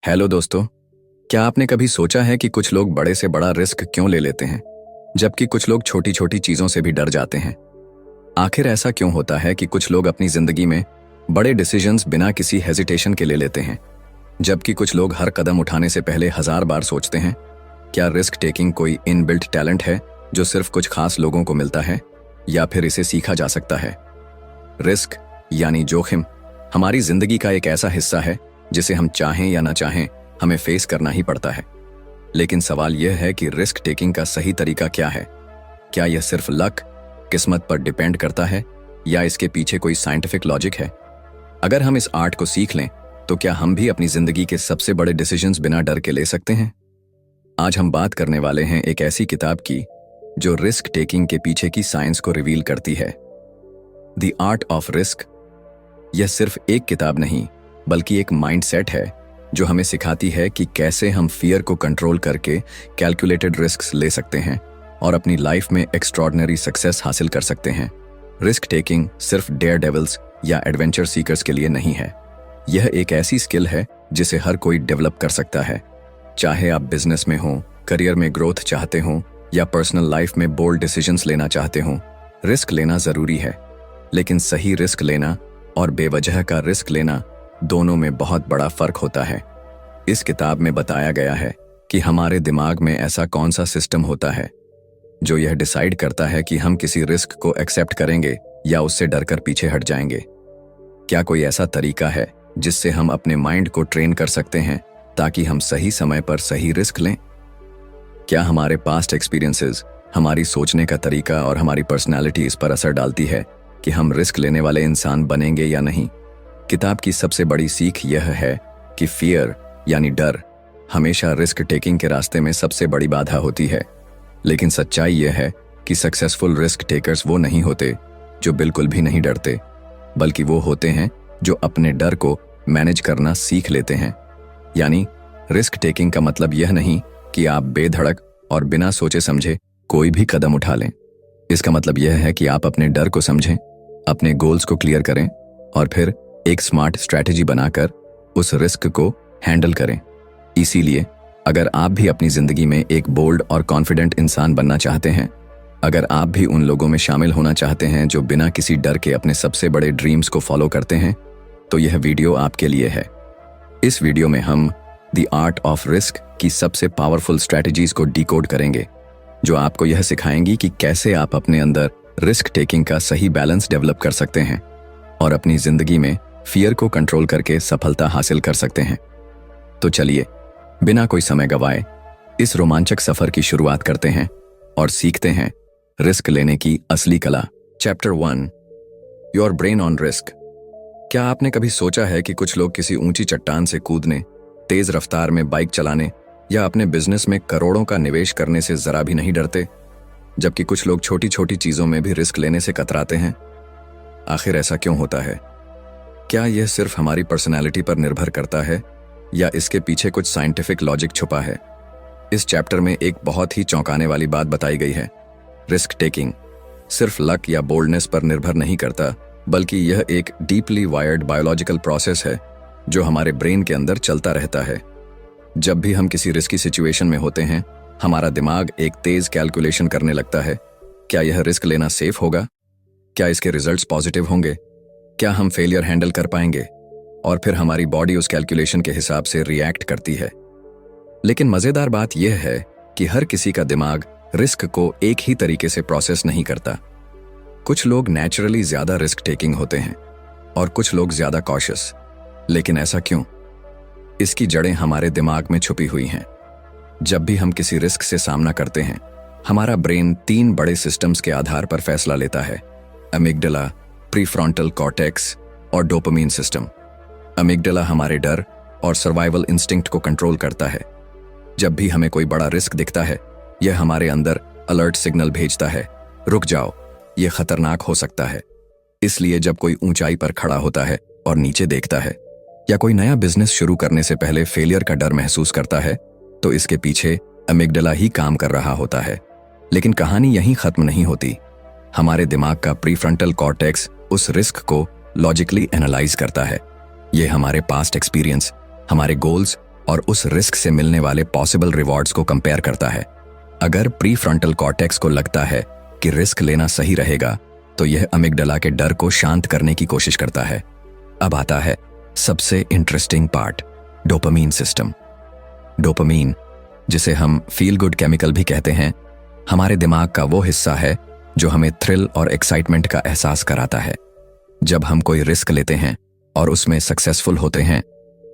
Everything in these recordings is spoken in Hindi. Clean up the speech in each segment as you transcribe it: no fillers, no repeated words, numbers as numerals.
हेलो दोस्तों, क्या आपने कभी सोचा है कि कुछ लोग बड़े से बड़ा रिस्क क्यों ले लेते हैं, जबकि कुछ लोग छोटी छोटी चीजों से भी डर जाते हैं। आखिर ऐसा क्यों होता है कि कुछ लोग अपनी जिंदगी में बड़े डिसीजंस बिना किसी हेजिटेशन के ले लेते हैं, जबकि कुछ लोग हर कदम उठाने से पहले 1000 बार सोचते हैं। क्या रिस्क टेकिंग कोई इनबिल्ट टैलेंट है जो सिर्फ कुछ खास लोगों को मिलता है, या फिर इसे सीखा जा सकता है? रिस्क यानी जोखिम हमारी जिंदगी का एक ऐसा हिस्सा है जिसे हम चाहें या ना चाहें हमें फेस करना ही पड़ता है। लेकिन सवाल यह है कि रिस्क टेकिंग का सही तरीका क्या है? क्या यह सिर्फ लक, किस्मत पर डिपेंड करता है, या इसके पीछे कोई साइंटिफिक लॉजिक है? अगर हम इस आर्ट को सीख लें तो क्या हम भी अपनी जिंदगी के सबसे बड़े डिसीजंस बिना डर के ले सकते हैं? आज हम बात करने वाले हैं एक ऐसी किताब की जो रिस्क टेकिंग के पीछे की साइंस को रिवील करती है। The art of risk. यह सिर्फ एक किताब नहीं बल्कि एक माइंडसेट है जो हमें सिखाती है कि कैसे हम फियर को कंट्रोल करके कैलकुलेटेड रिस्क्स ले सकते हैं और अपनी लाइफ में एक्स्ट्रॉर्डिनरी सक्सेस हासिल कर सकते हैं। रिस्क टेकिंग सिर्फ डेयर डेविल्स या एडवेंचर सीकर्स के लिए नहीं है। यह एक ऐसी स्किल है जिसे हर कोई डेवलप कर सकता है। चाहे आप बिजनेस में हो, करियर में ग्रोथ चाहते हो, या पर्सनल लाइफ में बोल्ड डिसीजंस लेना चाहते हो, रिस्क लेना जरूरी है। लेकिन सही रिस्क लेना और बेवजह का रिस्क लेना, दोनों में बहुत बड़ा फर्क होता है। इस किताब में बताया गया है कि हमारे दिमाग में ऐसा कौन सा सिस्टम होता है जो यह डिसाइड करता है कि हम किसी रिस्क को एक्सेप्ट करेंगे या उससे डरकर पीछे हट जाएंगे। क्या कोई ऐसा तरीका है जिससे हम अपने माइंड को ट्रेन कर सकते हैं ताकि हम सही समय पर सही रिस्क लें? क्या हमारे पास्ट एक्सपीरियंसेस, हमारी सोचने का तरीका और हमारी पर्सनैलिटी इस पर असर डालती है कि हम रिस्क लेने वाले इंसान बनेंगे या नहीं? किताब की सबसे बड़ी सीख यह है कि फियर यानी डर हमेशा रिस्क टेकिंग के रास्ते में सबसे बड़ी बाधा होती है। लेकिन सच्चाई यह है कि सक्सेसफुल रिस्क टेकर्स वो नहीं होते जो बिल्कुल भी नहीं डरते, बल्कि वो होते हैं जो अपने डर को मैनेज करना सीख लेते हैं। यानी रिस्क टेकिंग का मतलब यह नहीं कि आप बेधड़क और बिना सोचे समझे कोई भी कदम उठा लें। इसका मतलब यह है कि आप अपने डर को समझें, अपने गोल्स को क्लियर करें और फिर एक स्मार्ट स्ट्रैटेजी बनाकर उस रिस्क को हैंडल करें। इसीलिए अगर आप भी अपनी जिंदगी में एक बोल्ड और कॉन्फिडेंट इंसान बनना चाहते हैं, अगर आप भी उन लोगों में शामिल होना चाहते हैं जो बिना किसी डर के अपने सबसे बड़े ड्रीम्स को फॉलो करते हैं, तो यह वीडियो आपके लिए है। इस वीडियो में हम द आर्ट ऑफ रिस्क की सबसे पावरफुल स्ट्रैटेजीज को डिकोड करेंगे, जो आपको यह सिखाएंगी कि कैसे आप अपने अंदर रिस्क टेकिंग का सही बैलेंस डेवलप कर सकते हैं और अपनी जिंदगी में फियर को कंट्रोल करके सफलता हासिल कर सकते हैं। तो चलिए, बिना कोई समय गवाए इस रोमांचक सफर की शुरुआत करते हैं और सीखते हैं रिस्क लेने की असली कला। Chapter 1, your brain on risk. क्या आपने कभी सोचा है कि कुछ लोग किसी ऊंची चट्टान से कूदने, तेज रफ्तार में बाइक चलाने या अपने बिजनेस में करोड़ों का निवेश करने से जरा भी नहीं डरते, जबकि कुछ लोग छोटी छोटी चीजों में भी रिस्क लेने से कतराते हैं? आखिर ऐसा क्यों होता है? क्या यह सिर्फ हमारी पर्सनैलिटी पर निर्भर करता है, या इसके पीछे कुछ साइंटिफिक लॉजिक छुपा है? इस चैप्टर में एक बहुत ही चौंकाने वाली बात बताई गई है। रिस्क टेकिंग सिर्फ लक या बोल्डनेस पर निर्भर नहीं करता, बल्कि यह एक डीपली वायर्ड बायोलॉजिकल प्रोसेस है जो हमारे ब्रेन के अंदर चलता रहता है। जब भी हम किसी रिस्की सिचुएशन में होते हैं, हमारा दिमाग एक तेज कैलकुलेशन करने लगता है। क्या यह रिस्क लेना सेफ होगा? क्या इसके रिजल्ट्स पॉजिटिव होंगे? क्या हम फेलियर हैंडल कर पाएंगे? और फिर हमारी बॉडी उस कैलकुलेशन के हिसाब से रिएक्ट करती है। लेकिन मजेदार बात यह है कि हर किसी का दिमाग रिस्क को एक ही तरीके से प्रोसेस नहीं करता। कुछ लोग नेचुरली ज्यादा रिस्क टेकिंग होते हैं और कुछ लोग ज्यादा कॉशियस। लेकिन ऐसा क्यों? इसकी जड़ें हमारे दिमाग में छुपी हुई हैं। जब भी हम किसी रिस्क से सामना करते हैं, हमारा ब्रेन 3 बड़े सिस्टम्स के आधार पर फैसला लेता है: अमिगडाला, प्रीफ्रंटल कॉर्टेक्स और डोपामाइन सिस्टम। अमिगडाला हमारे डर और सर्वाइवल इंस्टिंक्ट को कंट्रोल करता है। जब भी हमें कोई बड़ा रिस्क दिखता है, यह हमारे अंदर अलर्ट सिग्नल भेजता है, रुक जाओ, यह खतरनाक हो सकता है। इसलिए जब कोई ऊंचाई पर खड़ा होता है और नीचे देखता है, या कोई नया बिजनेस शुरू करने से पहले फेलियर का डर महसूस करता है, तो इसके पीछे अमिगडाला ही काम कर रहा होता है। लेकिन कहानी यहीं खत्म नहीं होती। हमारे दिमाग का प्रीफ्रंटल कॉर्टेक्स उस रिस्क को लॉजिकली एनालाइज करता है। ये हमारे पास्ट एक्सपीरियंस, हमारे गोल्स और उस रिस्क से मिलने वाले पॉसिबल रिवॉर्ड्स को कंपेयर करता है। अगर प्री फ्रंटल कॉर्टेक्स को लगता है कि रिस्क लेना सही रहेगा, तो यह अमिगडाला के डर को शांत करने की कोशिश करता है। अब आता है सबसे interesting part, dopamine system. Dopamine, जिसे हम फील गुड केमिकल भी कहते हैं, हमारे दिमाग का वो हिस्सा है जो हमें थ्रिल और एक्साइटमेंट का एहसास कराता है। जब हम कोई रिस्क लेते हैं और उसमें सक्सेसफुल होते हैं,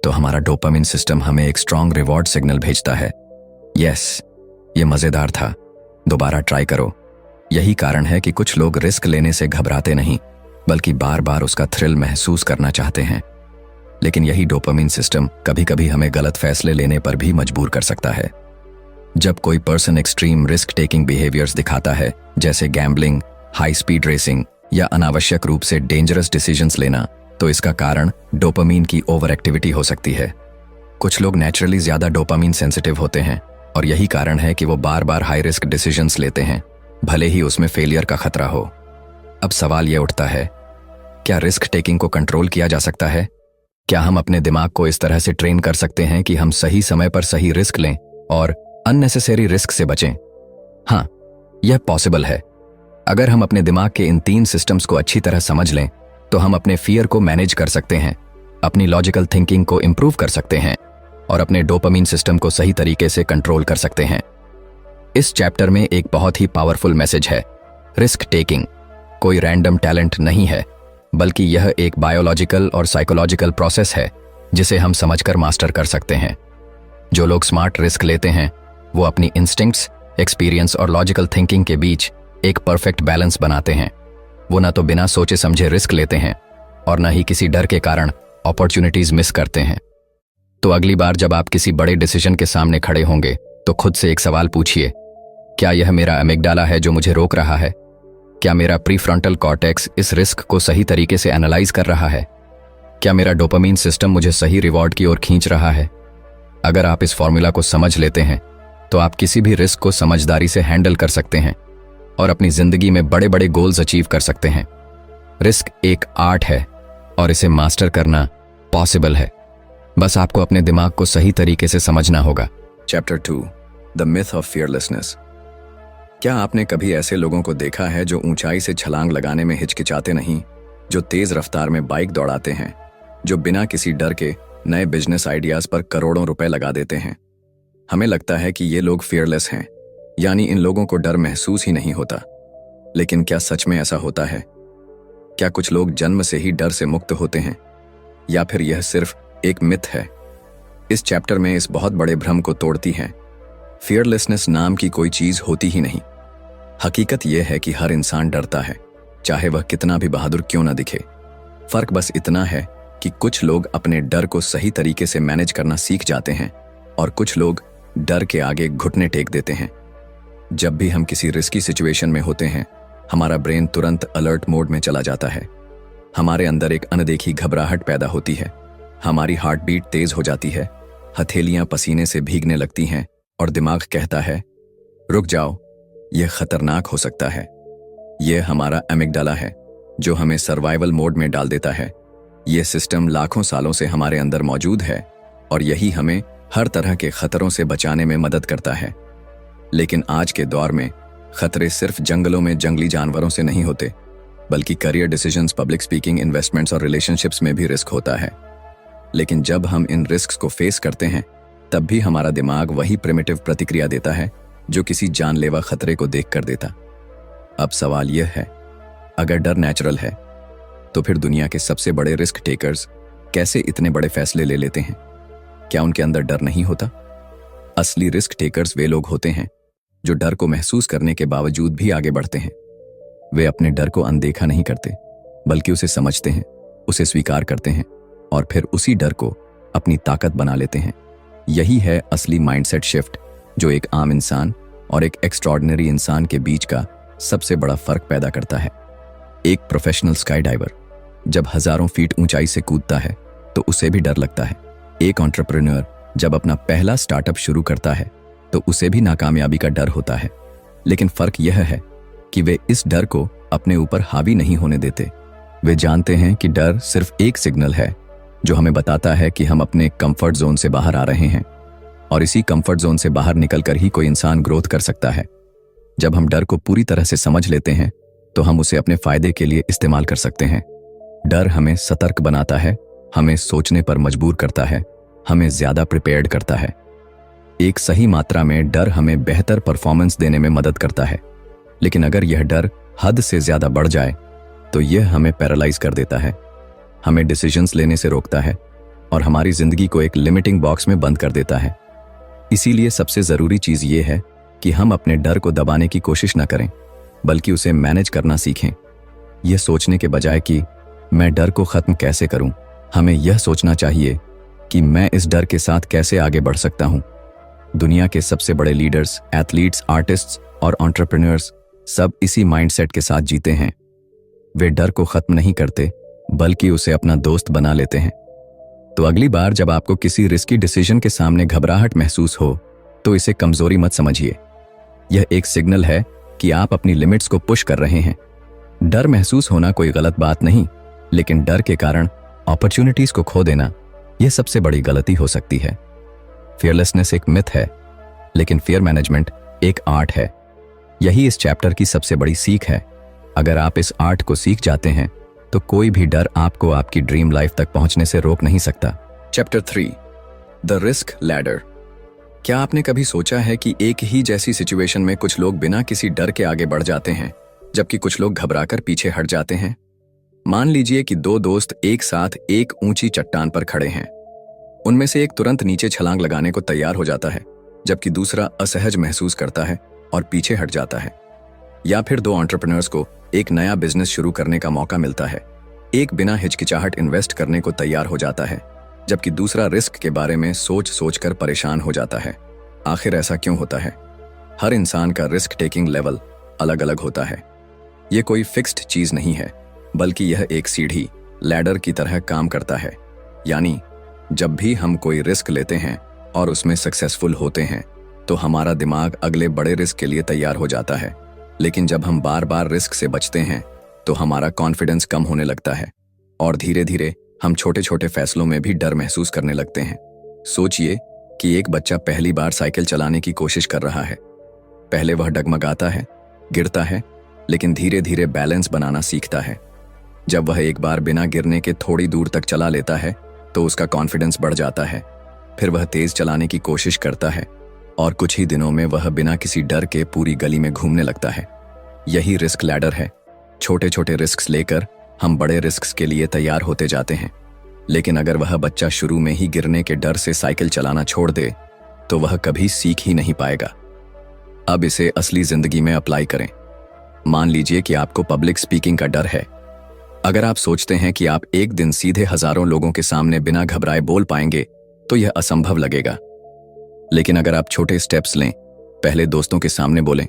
तो हमारा डोपामीन सिस्टम हमें एक स्ट्रॉन्ग रिवॉर्ड सिग्नल भेजता है। यस, ये मजेदार था, दोबारा ट्राई करो। यही कारण है कि कुछ लोग रिस्क लेने से घबराते नहीं, बल्कि बार बार उसका थ्रिल महसूस करना चाहते हैं। लेकिन यही डोपामीन सिस्टम कभी कभी हमें गलत फैसले लेने पर भी मजबूर कर सकता है। जब कोई person extreme risk taking behaviours दिखाता है, जैसे गैम्बलिंग, हाई स्पीड रेसिंग या अनावश्यक रूप से डेंजरस डिसीजंस लेना, तो इसका कारण डोपामीन की ओवर एक्टिविटी हो सकती है। कुछ लोग नेचुरली ज्यादा डोपामीन सेंसिटिव होते हैं और यही कारण है कि वो बार बार हाई रिस्क डिसीजंस लेते हैं, भले ही उसमें फेलियर का खतरा हो। अब सवाल ये उठता है, क्या रिस्क टेकिंग को कंट्रोल किया जा सकता है? क्या हम अपने दिमाग को इस तरह से ट्रेन कर सकते हैं कि हम सही समय पर सही रिस्क लें और अननेसेसरी रिस्क से बचें? हाँ, यह पॉसिबल है। अगर हम अपने दिमाग के इन 3 सिस्टम्स को अच्छी तरह समझ लें, तो हम अपने फियर को मैनेज कर सकते हैं, अपनी लॉजिकल थिंकिंग को इंप्रूव कर सकते हैं और अपने डोपामीन सिस्टम को सही तरीके से कंट्रोल कर सकते हैं। इस चैप्टर में एक बहुत ही पावरफुल मैसेज है। रिस्क टेकिंग कोई रैंडम टैलेंट नहीं है, बल्कि यह एक बायोलॉजिकल और साइकोलॉजिकल प्रोसेस है जिसे हम समझकर मास्टर कर सकते हैं। जो लोग स्मार्ट रिस्क लेते हैं, वो अपनी इंस्टिंक्ट्स, एक्सपीरियंस और लॉजिकल थिंकिंग के बीच एक परफेक्ट बैलेंस बनाते हैं। वो ना तो बिना सोचे समझे रिस्क लेते हैं और ना ही किसी डर के कारण अपॉर्चुनिटीज मिस करते हैं। तो अगली बार जब आप किसी बड़े डिसीजन के सामने खड़े होंगे, तो खुद से एक सवाल पूछिए, क्या यह मेरा अमिगडाला है जो मुझे रोक रहा है? क्या मेरा प्रीफ्रंटल कॉर्टेक्स इस रिस्क को सही तरीके से एनालाइज कर रहा है? क्या मेरा डोपामीन सिस्टम मुझे सही रिवॉर्ड की ओर खींच रहा है? अगर आप इस फॉर्मूला को समझ लेते हैं, तो आप किसी भी रिस्क को समझदारी से हैंडल कर सकते हैं और अपनी जिंदगी में बड़े बड़े गोल्स अचीव कर सकते हैं। रिस्क एक आर्ट है और इसे मास्टर करना पॉसिबल है। बस आपको अपने दिमाग को सही तरीके से समझना होगा। Chapter 2, the myth of fearlessness. क्या आपने कभी ऐसे लोगों को देखा है जो ऊंचाई से छलांग लगाने में हिचकिचाते नहीं, जो तेज रफ्तार में बाइक दौड़ाते हैं, जो बिना किसी डर के नए बिजनेस आइडियाज पर करोड़ों रुपए लगा देते हैं? हमें लगता है कि ये लोग फियरलेस हैं, यानी इन लोगों को डर महसूस ही नहीं होता। लेकिन क्या सच में ऐसा होता है? क्या कुछ लोग जन्म से ही डर से मुक्त होते हैं, या फिर यह सिर्फ एक मिथ है? इस चैप्टर में इस बहुत बड़े भ्रम को तोड़ती है। फियरलेसनेस नाम की कोई चीज होती ही नहीं। हकीकत यह है कि हर इंसान डरता है, चाहे वह कितना भी बहादुर क्यों ना दिखे। फर्क बस इतना है कि कुछ लोग अपने डर को सही तरीके से मैनेज करना सीख जाते हैं और कुछ लोग डर के आगे घुटने टेक देते हैं। जब भी हम किसी रिस्की सिचुएशन में होते हैं, हमारा ब्रेन तुरंत अलर्ट मोड में चला जाता है। हमारे अंदर एक अनदेखी घबराहट पैदा होती है, हमारी हार्ट बीट तेज हो जाती है, हथेलियां पसीने से भीगने लगती हैं और दिमाग कहता है, रुक जाओ, यह खतरनाक हो सकता है। यह हमारा अमिगडाला है जो हमें सर्वाइवल मोड में डाल देता है। यह सिस्टम लाखों सालों से हमारे अंदर मौजूद है और यही हमें हर तरह के खतरों से बचाने में मदद करता है। लेकिन आज के दौर में खतरे सिर्फ जंगलों में जंगली जानवरों से नहीं होते, बल्कि career decisions, public speaking, investments और रिलेशनशिप्स में भी रिस्क होता है। लेकिन जब हम इन रिस्क को फेस करते हैं, तब भी हमारा दिमाग वही प्रिमिटिव प्रतिक्रिया देता है जो किसी जानलेवा खतरे को देख कर देता। अब सवाल यह है, अगर डर नेचुरल है, तो फिर दुनिया के सबसे बड़े रिस्क टेकर्स कैसे इतने बड़े फैसले ले लेते हैं? क्या उनके अंदर डर नहीं होता? असली रिस्क टेकर्स वे लोग होते हैं जो डर को महसूस करने के बावजूद भी आगे बढ़ते हैं। वे अपने डर को अनदेखा नहीं करते, बल्कि उसे समझते हैं, उसे स्वीकार करते हैं और फिर उसी डर को अपनी ताकत बना लेते हैं। यही है असली माइंडसेट शिफ्ट जो एक आम इंसान और एक एक्स्ट्रॉर्डिनरी इंसान के बीच का सबसे बड़ा फर्क पैदा करता है। एक प्रोफेशनल स्काई डाइवर जब हजारों फीट ऊंचाई से कूदता है तो उसे भी डर लगता है। एक एंटरप्रेन्योर जब अपना पहला स्टार्टअप शुरू करता है तो उसे भी नाकामयाबी का डर होता है। लेकिन फर्क यह है कि वे इस डर को अपने ऊपर हावी नहीं होने देते। वे जानते हैं कि डर सिर्फ एक सिग्नल है जो हमें बताता है कि हम अपने कंफर्ट जोन से बाहर आ रहे हैं, और इसी कंफर्ट जोन से बाहर निकलकर ही कोई इंसान ग्रोथ कर सकता है। जब हम डर को पूरी तरह से समझ लेते हैं तो हम उसे अपने फायदे के लिए इस्तेमाल कर सकते हैं। डर हमें सतर्क बनाता है, हमें सोचने पर मजबूर करता है, हमें ज्यादा प्रिपेयर्ड करता है। एक सही मात्रा में डर हमें बेहतर परफॉर्मेंस देने में मदद करता है, लेकिन अगर यह डर हद से ज्यादा बढ़ जाए तो यह हमें पैरालाइज कर देता है, हमें डिसीजंस लेने से रोकता है और हमारी जिंदगी को एक लिमिटिंग बॉक्स में बंद कर देता है। इसीलिए सबसे जरूरी चीज ये है कि हम अपने डर को दबाने की कोशिश न करें, बल्कि उसे मैनेज करना सीखें। यह सोचने के बजाय कि मैं डर को खत्म कैसे करूं, हमें यह सोचना चाहिए कि मैं इस डर के साथ कैसे आगे बढ़ सकता हूं। दुनिया के सबसे बड़े लीडर्स, एथलीट्स, आर्टिस्ट्स और एंटरप्रेन्योर्स सब इसी माइंडसेट के साथ जीते हैं। वे डर को खत्म नहीं करते, बल्कि उसे अपना दोस्त बना लेते हैं। तो अगली बार जब आपको किसी रिस्की डिसीजन के सामने घबराहट महसूस हो तो इसे कमजोरी मत समझिए। यह एक सिग्नल है कि आप अपनी लिमिट्स को पुश कर रहे हैं। डर महसूस होना कोई गलत बात नहीं, लेकिन डर के कारण अपॉर्चुनिटीज को खो देना यह सबसे बड़ी गलती हो सकती है। फियरलेसनेस एक मिथ है, लेकिन फियर मैनेजमेंट एक आर्ट है। यही इस चैप्टर की सबसे बड़ी सीख है। अगर आप इस आर्ट को सीख जाते हैं तो कोई भी डर आपको आपकी ड्रीम लाइफ तक पहुंचने से रोक नहीं सकता। Chapter 3, the risk ladder. क्या आपने कभी सोचा है कि एक ही जैसी सिचुएशन में कुछ लोग बिना किसी डर के आगे बढ़ जाते हैं, जबकि कुछ लोग घबराकर पीछे हट जाते हैं? मान लीजिए कि दो दोस्त एक साथ एक ऊंची चट्टान पर खड़े हैं। उनमें से एक तुरंत नीचे छलांग लगाने को तैयार हो जाता है, जबकि दूसरा असहज महसूस करता है और पीछे हट जाता है। या फिर दो एंटरप्रेन्योर्स को एक नया बिजनेस शुरू करने का मौका मिलता है। एक बिना हिचकिचाहट इन्वेस्ट करने को तैयार हो जाता है, जबकि दूसरा रिस्क के बारे में सोच सोचकर परेशान हो जाता है। आखिर ऐसा क्यों होता है? हर इंसान का रिस्क टेकिंग लेवल अलग अलग होता है। ये कोई फिक्स्ड चीज नहीं है, बल्कि यह एक सीढ़ी, लैडर की तरह काम करता है। यानी जब भी हम कोई रिस्क लेते हैं और उसमें सक्सेसफुल होते हैं तो हमारा दिमाग अगले बड़े रिस्क के लिए तैयार हो जाता है। लेकिन जब हम बार बार रिस्क से बचते हैं तो हमारा कॉन्फिडेंस कम होने लगता है और धीरे धीरे हम छोटे छोटे फैसलों में भी डर महसूस करने लगते हैं। सोचिए कि एक बच्चा पहली बार साइकिल चलाने की कोशिश कर रहा है। पहले वह डगमगाता है, गिरता है, लेकिन धीरे धीरे बैलेंस बनाना सीखता है। जब वह एक बार बिना गिरने के थोड़ी दूर तक चला लेता है तो उसका कॉन्फिडेंस बढ़ जाता है। फिर वह तेज चलाने की कोशिश करता है और कुछ ही दिनों में वह बिना किसी डर के पूरी गली में घूमने लगता है। यही रिस्क लैडर है। छोटे छोटे रिस्क लेकर हम बड़े रिस्क के लिए तैयार होते जाते हैं। लेकिन अगर वह बच्चा शुरू में ही गिरने के डर से साइकिल चलाना छोड़ दे तो वह कभी सीख ही नहीं पाएगा। अब इसे असली जिंदगी में अप्लाई करें। मान लीजिए कि आपको पब्लिक स्पीकिंग का डर है। अगर आप सोचते हैं कि आप एक दिन सीधे हजारों लोगों के सामने बिना घबराए बोल पाएंगे तो यह असंभव लगेगा। लेकिन अगर आप छोटे स्टेप्स लें, पहले दोस्तों के सामने बोलें,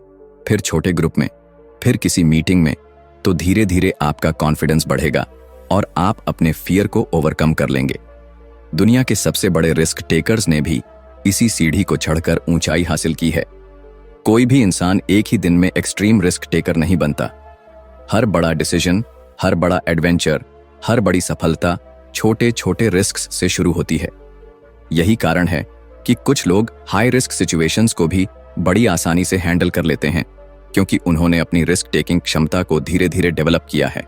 फिर छोटे ग्रुप में, फिर किसी मीटिंग में, तो धीरे धीरे आपका कॉन्फिडेंस बढ़ेगा और आप अपने फियर को ओवरकम कर लेंगे। दुनिया के सबसे बड़े रिस्क टेकर्स ने भी इसी सीढ़ी को चढ़कर ऊंचाई हासिल की है। कोई भी इंसान एक ही दिन में एक्सट्रीम रिस्क टेकर नहीं बनता। हर बड़ा डिसीजन, हर बड़ा एडवेंचर, हर बड़ी सफलता छोटे छोटे रिस्क से शुरू होती है। यही कारण है कि कुछ लोग हाई रिस्क सिचुएशंस को भी बड़ी आसानी से हैंडल कर लेते हैं, क्योंकि उन्होंने अपनी रिस्क टेकिंग क्षमता को धीरे धीरे डेवलप किया है।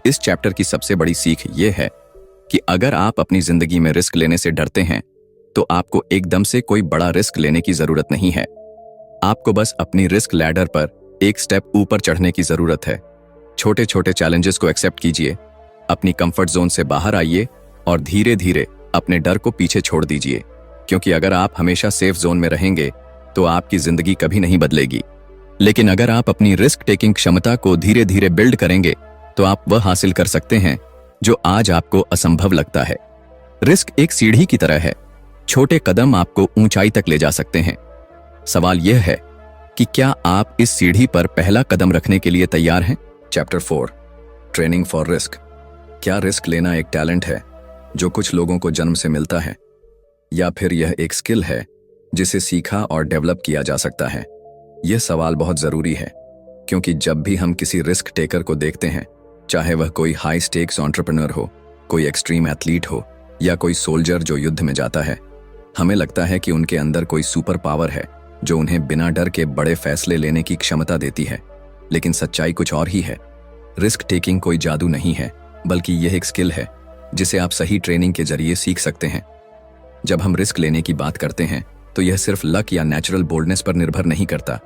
इस चैप्टर की सबसे बड़ी सीख ये है कि अगर आप अपनी जिंदगी में रिस्क लेने से डरते हैं तो आपको एकदम से कोई बड़ा रिस्क लेने की जरूरत नहीं है। आपको बस अपनी रिस्क लैडर पर एक स्टेप ऊपर चढ़ने की जरूरत है। छोटे छोटे चैलेंजेस को एक्सेप्ट कीजिए, अपनी कंफर्ट जोन से बाहर आइए और धीरे धीरे अपने डर को पीछे छोड़ दीजिए, क्योंकि अगर आप हमेशा सेफ जोन में रहेंगे तो आपकी जिंदगी कभी नहीं बदलेगी। लेकिन अगर आप अपनी रिस्क टेकिंग क्षमता को धीरे धीरे बिल्ड करेंगे तो आप वह हासिल कर सकते हैं जो आज आपको असंभव लगता है। रिस्क एक सीढ़ी की तरह है। छोटे कदम आपको ऊंचाई तक ले जा सकते हैं। सवाल यह है कि क्या आप इस सीढ़ी पर पहला कदम रखने के लिए तैयार हैं? Chapter 4, training for risk. क्या रिस्क लेना एक टैलेंट है जो कुछ लोगों को जन्म से मिलता है, या फिर यह एक स्किल है जिसे सीखा और डेवलप किया जा सकता है? यह सवाल बहुत जरूरी है, क्योंकि जब भी हम किसी रिस्क टेकर को देखते हैं, चाहे वह कोई हाई स्टेक्स एंटरप्रेन्योर हो, कोई एक्सट्रीम एथलीट हो, या कोई सोल्जर जो युद्ध में जाता है, हमें लगता है कि उनके अंदर कोई सुपर पावर है जो उन्हें बिना डर के बड़े फैसले लेने की क्षमता देती है। लेकिन सच्चाई कुछ और ही है। रिस्क टेकिंग कोई जादू नहीं है, बल्कि यह एक स्किल है जिसे आप सही ट्रेनिंग के जरिए सीख सकते हैं। जब हम रिस्क लेने की बात करते हैं तो यह सिर्फ लक या नेचुरल बोल्डनेस पर निर्भर नहीं करता,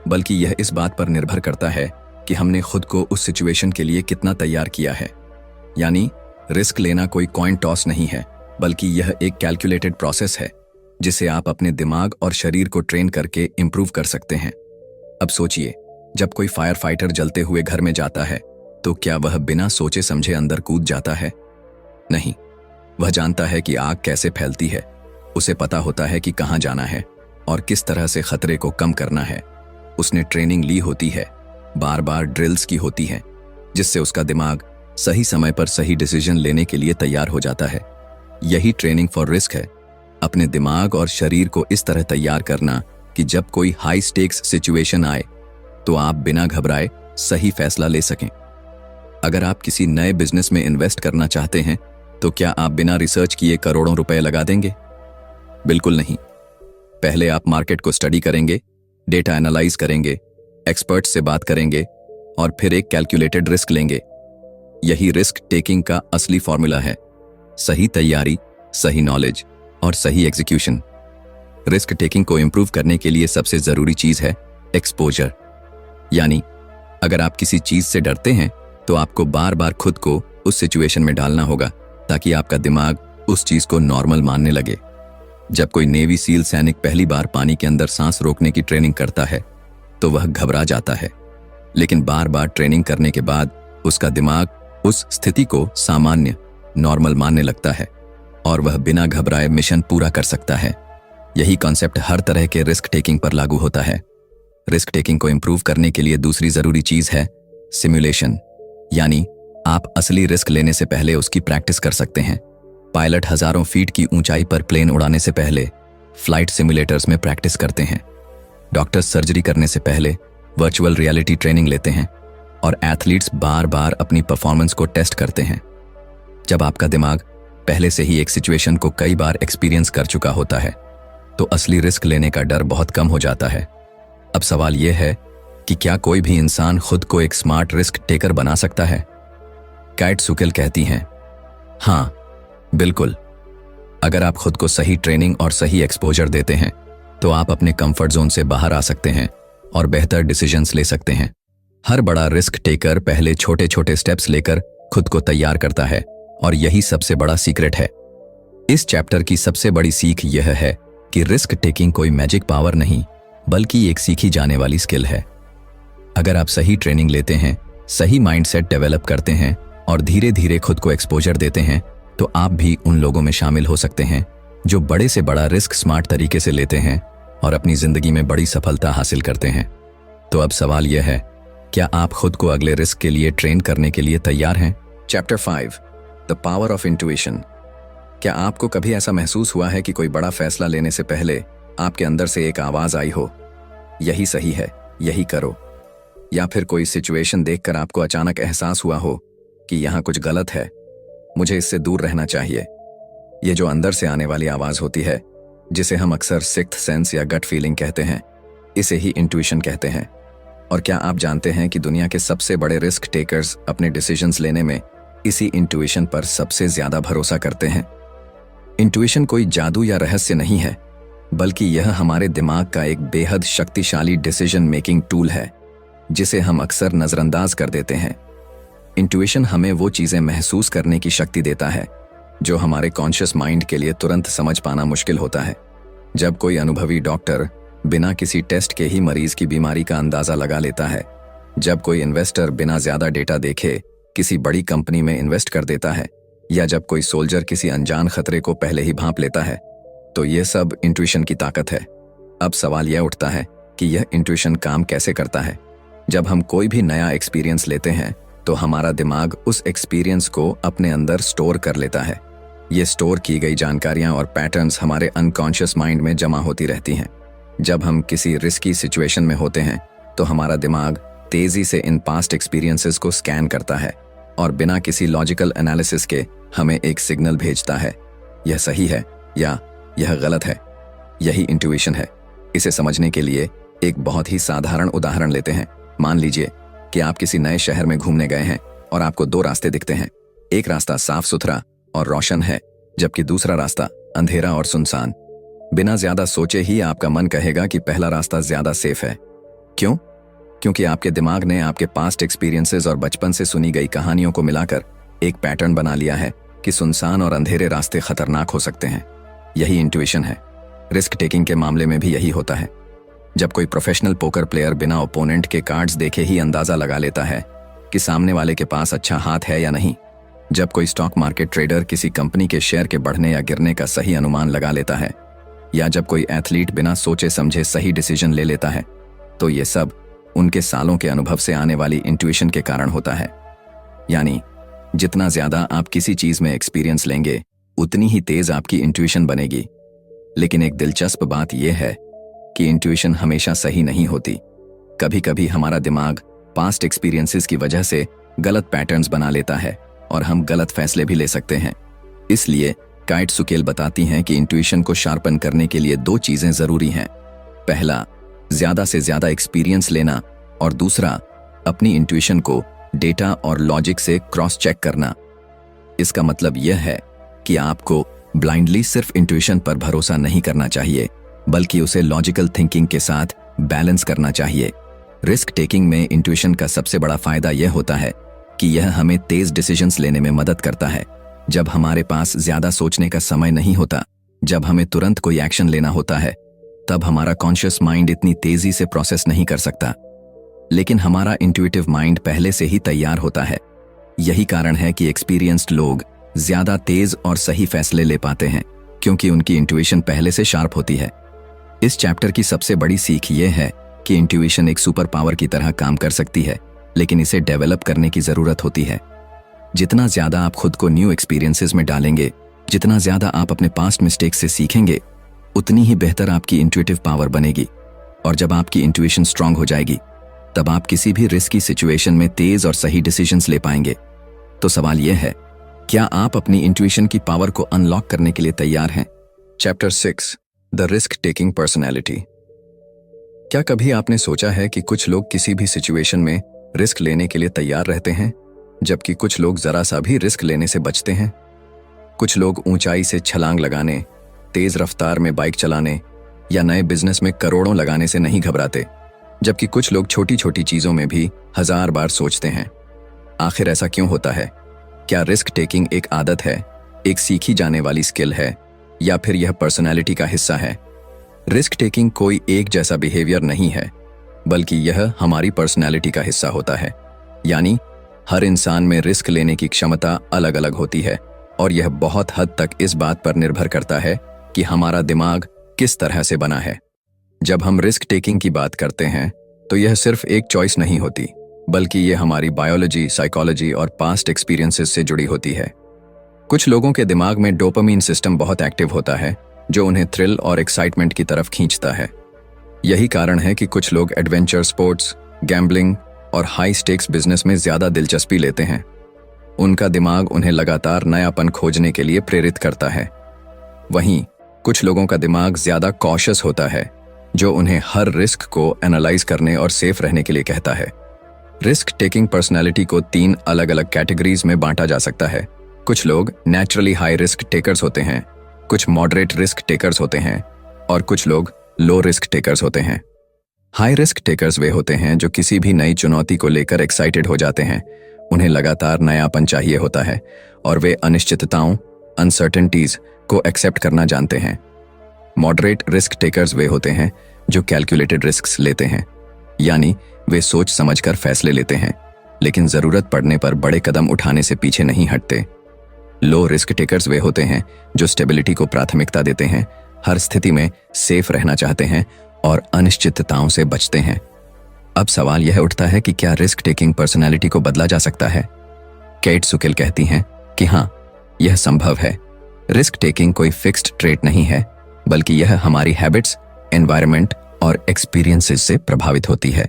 बल्कि यह इस बात पर निर्भर करता है कि हमने खुद को उस सिचुएशन के लिए कितना तैयार किया है। यानी रिस्क लेना कोई कॉइन टॉस नहीं है, बल्कि यह एक कैलकुलेटेड प्रोसेस है जिसे आप अपने दिमाग और शरीर को ट्रेन करके इंप्रूव कर सकते हैं। अब सोचिए, जब कोई फायर फाइटर जलते हुए घर में जाता है तो क्या वह बिना सोचे समझे अंदर कूद जाता है? नहीं, वह जानता है कि आग कैसे फैलती है। उसे पता होता है कि कहां जाना है और किस तरह से खतरे को कम करना है। उसने ट्रेनिंग ली होती है, बार बार ड्रिल्स की होती है, जिससे उसका दिमाग सही समय पर सही डिसीजन लेने के लिए तैयार हो जाता है। यही ट्रेनिंग फॉर रिस्क है, अपने दिमाग और शरीर को इस तरह तैयार करना कि जब कोई हाई स्टेक्स सिचुएशन आए तो आप बिना घबराए सही फैसला ले सकें। अगर आप किसी नए बिजनेस में इन्वेस्ट करना चाहते हैं तो क्या आप बिना रिसर्च किए करोड़ों रुपए लगा देंगे? बिल्कुल नहीं। पहले आप मार्केट को स्टडी करेंगे, डेटा एनालाइज करेंगे, एक्सपर्ट से बात करेंगे और फिर एक कैलकुलेटेड रिस्क लेंगे। यही रिस्क टेकिंग का असली फॉर्मूला है। सही तैयारी, सही नॉलेज और सही एग्जीक्यूशन। रिस्क टेकिंग को इंप्रूव करने के लिए सबसे जरूरी चीज है एक्सपोजर। यानी अगर आप किसी चीज से डरते हैं तो आपको बार बार खुद को उस सिचुएशन में डालना होगा ताकि आपका दिमाग उस चीज को नॉर्मल मानने लगे। जब कोई नेवी सील सैनिक पहली बार पानी के अंदर सांस रोकने की ट्रेनिंग करता है तो वह घबरा जाता है, लेकिन बार बार ट्रेनिंग करने के बाद उसका दिमाग उस स्थिति को सामान्य नॉर्मल मानने लगता है और वह बिना घबराए मिशन पूरा कर सकता है। यही कॉन्सेप्ट हर तरह के रिस्क टेकिंग पर लागू होता है। रिस्क टेकिंग को इंप्रूव करने के लिए दूसरी जरूरी चीज है सिमुलेशन। यानी आप असली रिस्क लेने से पहले उसकी प्रैक्टिस कर सकते हैं। पायलट हजारों फीट की ऊंचाई पर प्लेन उड़ाने से पहले फ्लाइट सिमुलेटर्स में प्रैक्टिस करते हैं। डॉक्टर्स सर्जरी करने से पहले वर्चुअल रियलिटी ट्रेनिंग लेते हैं और एथलीट्स बार बार अपनी परफॉर्मेंस को टेस्ट करते हैं। जब आपका दिमाग पहले से ही एक सिचुएशन को कई बार एक्सपीरियंस कर चुका होता है तो असली रिस्क लेने का डर बहुत कम हो जाता है। अब सवाल यह है कि क्या कोई भी इंसान खुद को एक स्मार्ट रिस्क टेकर बना सकता है? कैट सुकेल कहती हैं, हाँ बिल्कुल। अगर आप खुद को सही ट्रेनिंग और सही एक्सपोजर देते हैं तो आप अपने कंफर्ट जोन से बाहर आ सकते हैं और बेहतर डिसीजंस ले सकते हैं। हर बड़ा रिस्क टेकर पहले छोटे छोटे स्टेप्स लेकर खुद को तैयार करता है और यही सबसे बड़ा सीक्रेट है। इस चैप्टर की सबसे बड़ी सीख यह है कि रिस्क टेकिंग कोई मैजिक पावर नहीं, बल्कि एक सीखी जाने वाली स्किल है। अगर आप सही ट्रेनिंग लेते हैं, सही माइंडसेट डेवलप करते हैं और धीरे धीरे खुद को एक्सपोजर देते हैं तो आप भी उन लोगों में शामिल हो सकते हैं जो बड़े से बड़ा रिस्क स्मार्ट तरीके से लेते हैं और अपनी जिंदगी में बड़ी सफलता हासिल करते हैं। तो अब सवाल यह है, क्या आप खुद को अगले रिस्क के लिए ट्रेन करने के लिए तैयार हैं? Chapter 5, the power of intuition. क्या आपको कभी ऐसा महसूस हुआ है कि कोई बड़ा फैसला लेने से पहले आपके अंदर से एक आवाज आई हो, यही सही है, यही करो? या फिर कोई सिचुएशन देखकर आपको अचानक एहसास हुआ हो कि यहाँ कुछ गलत है, मुझे इससे दूर रहना चाहिए? ये जो अंदर से आने वाली आवाज होती है, जिसे हम अक्सर सिक्स्थ सेंस या गट फीलिंग कहते हैं, इसे ही इंट्यूशन कहते हैं। और क्या आप जानते हैं कि दुनिया के सबसे बड़े रिस्क टेकर्स अपने डिसीजंस लेने में इसी इंट्यूशन पर सबसे ज्यादा भरोसा करते हैं? इंट्यूशन कोई जादू या रहस्य नहीं है, बल्कि यह हमारे दिमाग का एक बेहद शक्तिशाली डिसीजन मेकिंग टूल है जिसे हम अक्सर नजरअंदाज कर देते हैं। इंट्यूशन हमें वो चीजें महसूस करने की शक्ति देता है जो हमारे कॉन्शियस माइंड के लिए तुरंत समझ पाना मुश्किल होता है। जब कोई अनुभवी डॉक्टर बिना किसी टेस्ट के ही मरीज की बीमारी का अंदाजा लगा लेता है, जब कोई इन्वेस्टर बिना ज्यादा डेटा देखे किसी बड़ी कंपनी में इन्वेस्ट कर देता है, या जब कोई सोल्जर किसी अनजान खतरे को पहले ही भांप लेता है, तो ये सब इंट्यूशन की ताकत है। अब सवाल यह उठता है कि यह इंट्यूशन काम कैसे करता है? जब हम कोई भी नया एक्सपीरियंस लेते हैं तो हमारा दिमाग उस एक्सपीरियंस को अपने अंदर स्टोर कर लेता है। ये स्टोर की गई जानकारियां और पैटर्न्स हमारे अनकॉन्शियस माइंड में जमा होती रहती हैं। जब हम किसी रिस्की सिचुएशन में होते हैं तो हमारा दिमाग तेजी से इन पास्ट एक्सपीरियंसेस को स्कैन करता है और बिना किसी लॉजिकल एनालिसिस के हमें एक सिग्नल भेजता है। यह सही है या यह गलत है। यही इंट्यूशन है। इसे समझने के लिए एक बहुत ही साधारण उदाहरण लेते हैं। मान लीजिए कि आप किसी नए शहर में घूमने गए हैं और आपको दो रास्ते दिखते हैं। एक रास्ता साफ सुथरा और रोशन है, जबकि दूसरा रास्ता अंधेरा और सुनसान। बिना ज्यादा सोचे ही आपका मन कहेगा कि पहला रास्ता ज्यादा सेफ है। क्यों? क्योंकि आपके दिमाग ने आपके पास्ट एक्सपीरियंसेस और बचपन से सुनी गई कहानियों को मिलाकर एक पैटर्न बना लिया है कि सुनसान और अंधेरे रास्ते खतरनाक हो सकते हैं। यही इंट्यूशन है। रिस्क टेकिंग के मामले में भी यही होता है। जब कोई प्रोफेशनल पोकर प्लेयर बिना ओपोनेंट के कार्ड्स देखे ही अंदाजा लगा लेता है कि सामने वाले के पास अच्छा हाथ है या नहीं, जब कोई स्टॉक मार्केट ट्रेडर किसी कंपनी के शेयर के बढ़ने या गिरने का सही अनुमान लगा लेता है, या जब कोई एथलीट बिना सोचे समझे सही डिसीजन ले लेता है, तो ये सब उनके सालों के अनुभव से आने वाली इंट्यूशन के कारण होता है। यानी जितना ज्यादा आप किसी चीज में एक्सपीरियंस लेंगे, उतनी ही तेज आपकी इंट्यूशन बनेगी। लेकिन एक दिलचस्प बात यह है कि इंट्यूशन हमेशा सही नहीं होती। कभी कभी हमारा दिमाग पास्ट एक्सपीरियंसेस की वजह से गलत पैटर्न्स बना लेता है और हम गलत फैसले भी ले सकते हैं। इसलिए काइट सुकेल बताती हैं कि इंट्यूशन को शार्पन करने के लिए दो चीजें जरूरी हैं। पहला, ज्यादा से ज्यादा एक्सपीरियंस लेना, और दूसरा, अपनी इंट्यूशन को डेटा और लॉजिक से क्रॉस चेक करना। इसका मतलब यह है कि आपको ब्लाइंडली सिर्फ इंट्यूशन पर भरोसा नहीं करना चाहिए, बल्कि उसे लॉजिकल थिंकिंग के साथ बैलेंस करना चाहिए। रिस्क टेकिंग में इंट्यूशन का सबसे बड़ा फायदा यह होता है कि यह हमें तेज डिसीजंस लेने में मदद करता है। जब हमारे पास ज्यादा सोचने का समय नहीं होता, जब हमें तुरंत कोई एक्शन लेना होता है, तब हमारा कॉन्शियस माइंड इतनी तेजी से प्रोसेस नहीं कर सकता। लेकिन हमारा इंट्यूटिव माइंड पहले से ही तैयार होता है। यही कारण है कि एक्सपीरियंस्ड लोग ज्यादा तेज और सही फैसले ले पाते हैं, क्योंकि उनकी इंट्यूशन पहले से शार्प होती है। इस चैप्टर की सबसे बड़ी सीख यह है कि इंट्यूशन एक सुपर पावर की तरह काम कर सकती है, लेकिन इसे डेवलप करने की जरूरत होती है। जितना ज्यादा आप खुद को न्यू एक्सपीरियंसेस में डालेंगे, जितना ज्यादा आप अपने पास्ट मिस्टेक्स से सीखेंगे, उतनी ही बेहतर आपकी इंट्यूटिव पावर बनेगी। और जब आपकी इंट्यूशन स्ट्रांग हो जाएगी, तब आप किसी भी रिस्की सिचुएशन में तेज और सही डिसीजंस ले पाएंगे। तो सवाल यह है, क्या आप अपनी इंट्यूशन की पावर को अनलॉक करने के लिए तैयार हैं? Chapter 6, the risk taking personality. क्या कभी आपने सोचा है कि कुछ लोग किसी भी सिचुएशन में रिस्क लेने के लिए तैयार रहते हैं, जबकि कुछ लोग जरा सा भी रिस्क लेने से बचते हैं? कुछ लोग ऊंचाई से छलांग लगाने, तेज रफ्तार में बाइक चलाने या नए बिजनेस में करोड़ों लगाने से नहीं घबराते, जबकि कुछ लोग छोटी छोटी चीजों में भी 1000 बार सोचते हैं। आखिर ऐसा क्यों होता है? क्या रिस्क टेकिंग एक आदत है, एक सीखी जाने वाली स्किल है, या फिर यह पर्सनैलिटी का हिस्सा है? रिस्क टेकिंग कोई एक जैसा बिहेवियर नहीं है, बल्कि यह हमारी पर्सनैलिटी का हिस्सा होता है। यानी हर इंसान में रिस्क लेने की क्षमता अलग अलग होती है, और यह बहुत हद तक इस बात पर निर्भर करता है कि हमारा दिमाग किस तरह से बना है। जब हम रिस्क टेकिंग की बात करते हैं, तो यह सिर्फ एक चॉइस नहीं होती, बल्कि यह हमारी बायोलॉजी, साइकोलॉजी और पास्ट एक्सपीरियंसेस से जुड़ी होती है। कुछ लोगों के दिमाग में डोपामीन सिस्टम बहुत एक्टिव होता है, जो उन्हें थ्रिल और एक्साइटमेंट की तरफ खींचता है। यही कारण है कि कुछ लोग एडवेंचर स्पोर्ट्स, गैम्बलिंग और हाई स्टेक्स बिजनेस में ज्यादा दिलचस्पी लेते हैं। उनका दिमाग उन्हें लगातार नयापन खोजने के लिए प्रेरित करता है। वहीं कुछ लोगों का दिमाग ज्यादा कॉशियस होता है, जो उन्हें हर रिस्क को एनालाइज करने और सेफ रहने के लिए कहता है। रिस्क टेकिंग पर्सनैलिटी को 3 अलग अलग कैटेगरीज में बांटा जा सकता है। कुछ लोग नेचुरली हाई रिस्क टेकर्स होते हैं, कुछ मॉडरेट रिस्क टेकर्स होते हैं, और कुछ लोग लो रिस्क टेकर्स होते हैं। हाई रिस्क टेकर्स वे होते हैं जो किसी भी नई चुनौती को लेकर एक्साइटेड हो जाते हैं। उन्हें लगातार नयापन चाहिए होता है, और वे अनिश्चितताओं, अनसर्टेनिटीज को एक्सेप्ट करना जानते हैं। मॉडरेट रिस्क टेकर्स वे होते हैं जो कैलकुलेटेड रिस्क्स लेते हैं, यानी वे सोच समझकर फैसले लेते हैं, लेकिन जरूरत पड़ने पर बड़े कदम उठाने से पीछे नहीं हटते। लो रिस्क टेकर्स वे होते हैं जो स्टेबिलिटी को प्राथमिकता देते हैं, हर स्थिति में सेफ रहना चाहते हैं और अनिश्चितताओं से बचते हैं। अब सवाल यह उठता है कि क्या रिस्क टेकिंग पर्सनैलिटी को बदला जा सकता है? केट सुकेल कहती हैं कि हाँ, यह संभव है। रिस्क टेकिंग कोई फिक्स्ड ट्रेट नहीं है, बल्कि यह हमारी हैबिट्स, एनवायरनमेंट और एक्सपीरियंसेस से प्रभावित होती है।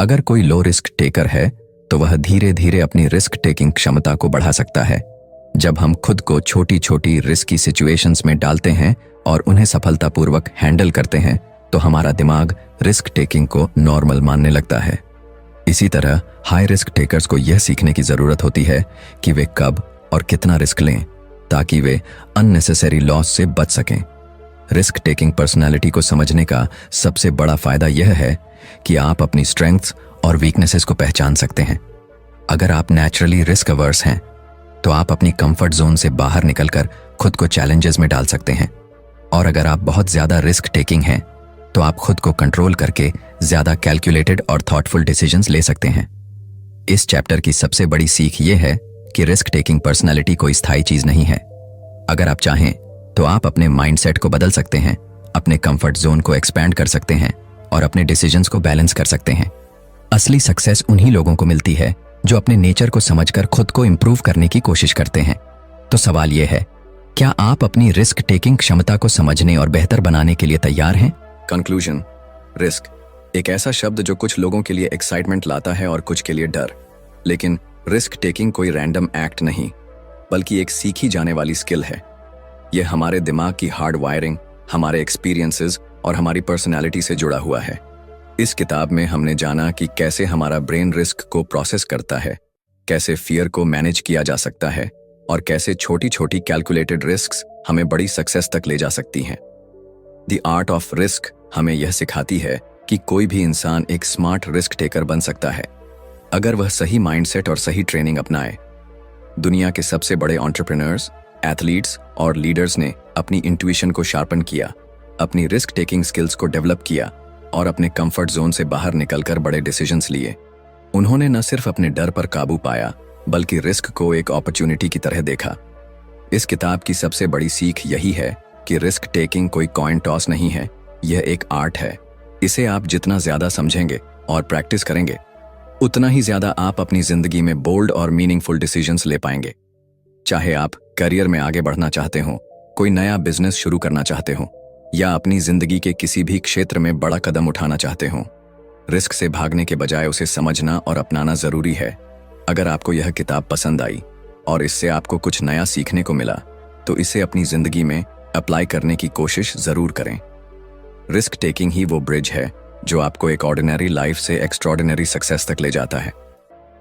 अगर कोई लो रिस्क टेकर है, तो वह धीरे धीरे अपनी रिस्क टेकिंग क्षमता को बढ़ा सकता है। जब हम खुद को छोटी छोटी रिस्की सिचुएशंस में डालते हैं और उन्हें सफलतापूर्वक हैंडल करते हैं तो हमारा दिमाग रिस्क टेकिंग को नॉर्मल मानने लगता है। इसी तरह हाई रिस्क टेकर्स को यह सीखने की जरूरत होती है कि वे कब और कितना रिस्क लें ताकि वे अननेसेसरी लॉस से बच सकें। रिस्क टेकिंग पर्सनालिटी को समझने का सबसे बड़ा फायदा यह है कि आप अपनी स्ट्रेंथ्स और वीकनेसेस को पहचान सकते हैं। अगर आप नेचुरली रिस्क अवर्स हैं तो आप अपनी कंफर्ट जोन से बाहर निकलकर खुद को चैलेंजेस में डाल सकते हैं, और अगर आप बहुत ज्यादा रिस्क टेकिंग हैं तो आप खुद को कंट्रोल करके ज्यादा कैलकुलेटेड और थॉटफुल डिसीजंस ले सकते हैं। इस चैप्टर की सबसे बड़ी सीख यह है कि रिस्क टेकिंग पर्सनालिटी कोई स्थायी चीज नहीं है। अगर आप चाहें तो आप अपने माइंडसेट को बदल सकते हैं, अपने कंफर्ट जोन को एक्सपैंड कर सकते हैं और अपने डिसीजंस को बैलेंस कर सकते हैं। असली सक्सेस उन्हीं लोगों को मिलती है जो अपने नेचर को समझकर खुद को इंप्रूव करने की कोशिश करते हैं। तो सवाल यह है, क्या आप अपनी रिस्क टेकिंग क्षमता को समझने और बेहतर बनाने के लिए तैयार हैं? कंक्लूजन। रिस्क एक ऐसा शब्द जो कुछ लोगों के लिए एक्साइटमेंट लाता है और कुछ के लिए डर। लेकिन रिस्क टेकिंग कोई रैंडम एक्ट नहीं, बल्कि एक सीखी जाने वाली स्किल है। यह हमारे दिमाग की हार्ड वायरिंग, हमारे एक्सपीरियंसेस और हमारी पर्सनैलिटी से जुड़ा हुआ है। इस किताब में हमने जाना कि कैसे हमारा ब्रेन रिस्क को प्रोसेस करता है, कैसे फियर को मैनेज किया जा सकता है और कैसे छोटी छोटी कैलकुलेटेड रिस्क्स हमें बड़ी सक्सेस तक ले जा सकती हैं। द आर्ट ऑफ रिस्क हमें यह सिखाती है कि कोई भी इंसान एक स्मार्ट रिस्क टेकर बन सकता है अगर वह सही माइंडसेट और सही ट्रेनिंग अपनाए। दुनिया के सबसे बड़े एंटरप्रेन्योर्स, एथलीट्स और लीडर्स ने अपनी इंट्यूशन को शार्पन किया, अपनी रिस्क टेकिंग स्किल्स को डेवलप किया और अपने कंफर्ट जोन से बाहर निकलकर बड़े डिसीजंस लिए। उन्होंने न सिर्फ अपने डर पर काबू पाया बल्कि रिस्क को एक अपॉर्चुनिटी की तरह देखा। इस किताब की सबसे बड़ी सीख यही है कि रिस्क टेकिंग कोई कॉइन टॉस नहीं है, यह एक आर्ट है। इसे आप जितना ज्यादा समझेंगे और प्रैक्टिस करेंगे उतना ही ज्यादा आप अपनी जिंदगी में बोल्ड और मीनिंगफुल डिसीजंस ले पाएंगे। चाहे आप करियर में आगे बढ़ना चाहते हो, कोई नया बिजनेस शुरू करना चाहते हो या अपनी जिंदगी के किसी भी क्षेत्र में बड़ा कदम उठाना चाहते हो, रिस्क से भागने के बजाय उसे समझना और अपनाना जरूरी है। अगर आपको यह किताब पसंद आई और इससे आपको कुछ नया सीखने को मिला तो इसे अपनी जिंदगी में अप्लाई करने की कोशिश जरूर करें। रिस्क टेकिंग ही वो ब्रिज है जो आपको एक ऑर्डिनरी लाइफ से एक्स्ट्रॉर्डिनरी सक्सेस तक ले जाता है।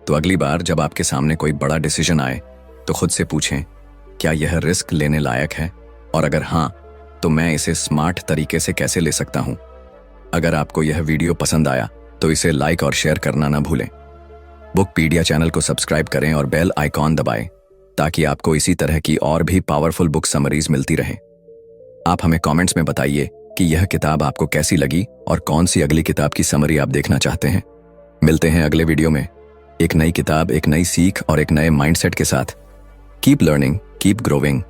तो अगली बार जब आपके सामने कोई बड़ा डिसीजन आए तो खुद से पूछें, क्या यह रिस्क लेने लायक है, और अगर हाँ तो मैं इसे स्मार्ट तरीके से कैसे ले सकता हूं। अगर आपको यह वीडियो पसंद आया तो इसे लाइक और शेयर करना ना भूलें। बुकपीडिया चैनल को सब्सक्राइब करें और बेल आइकॉन दबाएं ताकि आपको इसी तरह की और भी पावरफुल बुक समरीज मिलती रहे। आप हमें कमेंट्स में बताइए कि यह किताब आपको कैसी लगी और कौन सी अगली किताब की समरी आप देखना चाहते हैं। मिलते हैं अगले वीडियो में एक नई किताब, एक नई सीख और एक नए माइंडसेट के साथ। Keep learning, keep growing.